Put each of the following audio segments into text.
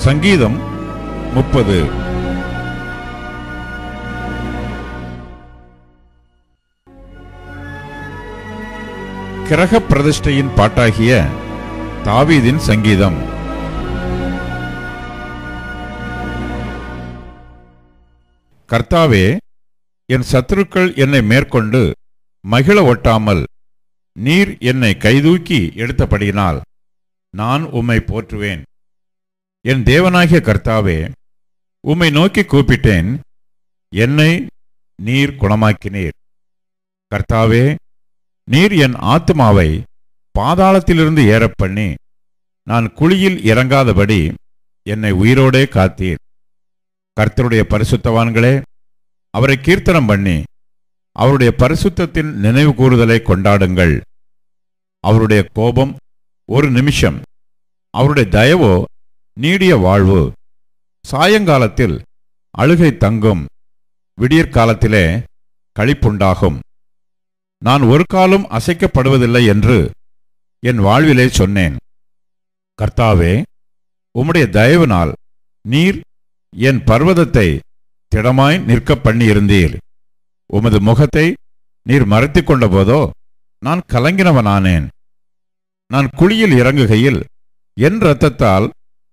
சங்கீதம் 30. கிரக பிரதிஷ்டையின் பாட்டாகிய தாவீதின் சங்கீதம். கர்த்தாவே, என் சத்துருக்கள் என்னை மேற்கொண்டு மகிழ ஒட்டாமல் நீர் என்னை கைதூக்கி எடுத்தபடியினால் நான் உம்மை போற்றுவேன். என் தேவனாகிய கர்த்தாவே, உம்மை நோக்கி கூப்பிட்டேன், என்னை நீர் குணமாக்கினீர். கர்த்தாவே, நீர் என் ஆத்துமாவை பாதாளத்திலிருந்து ஏறப்பண்ணி நான் குழியில் இறங்காதபடி என்னை உயிரோடே காத்தீர். கர்த்தருடைய பரிசுத்தவான்களே, அவரை கீர்த்தனம் பண்ணி அவருடைய பரிசுத்தத்தின் நினைவு கூறுதலை கொண்டாடுங்கள். அவருடைய கோபம் ஒரு நிமிஷம், அவருடைய தயவோ நீடிய வாழ்வு. சாயங்காலத்தில் அழுகை தங்கும், விடியற்காலத்திலே களிப்புண்டாகும். நான் ஒரு காலம் அசைக்கப்படுவதில்லை என்று என் வாழ்விலே சொன்னேன். கர்த்தாவே, உம்முடைய தயவினால் நீர் என் பர்வதத்தை திடமாய் நிற்க பண்ணியிருந்தீர். உமது முகத்தை நீர் மறைத்து கொண்ட போதோ நான் கலங்கினவனானேன். நான் குழியில் இறங்குகையில் என் இரத்தத்தால்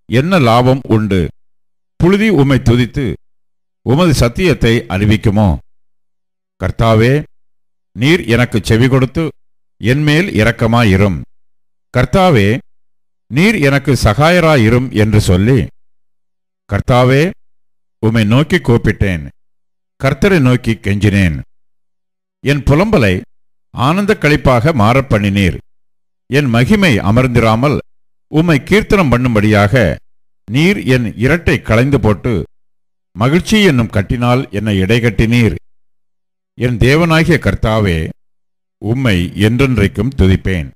என்ன லாபம் உண்டு? புழுதி உம்மை துதித்து உமது சத்தியத்தை அறிவிக்குமோ? கர்த்தாவே, நீர் எனக்கு செவி கொடுத்து என்மேல் இரக்கமாயிரும். கர்த்தாவே, நீர் எனக்கு சகாயராயிரும் என்று சொல்லி, கர்த்தாவே, உம்மை நோக்கி கூப்பிட்டேன், கர்த்தரை நோக்கி கெஞ்சினேன். என் புலம்பலை ஆனந்த களிப்பாக மாறப் பண்ணினீர். என் மகிமை அமர்ந்திராமல் உம்மை கீர்த்தனம் பண்ணும்படியாக நீர் என் இரட்டை களைந்து போட்டு மகிழ்ச்சி என்னும் கட்டினால் என்னை இடைகட்டினீர். என் தேவனாகிய கர்த்தாவே, உம்மை என்றென்றைக்கும் துதிப்பேன்.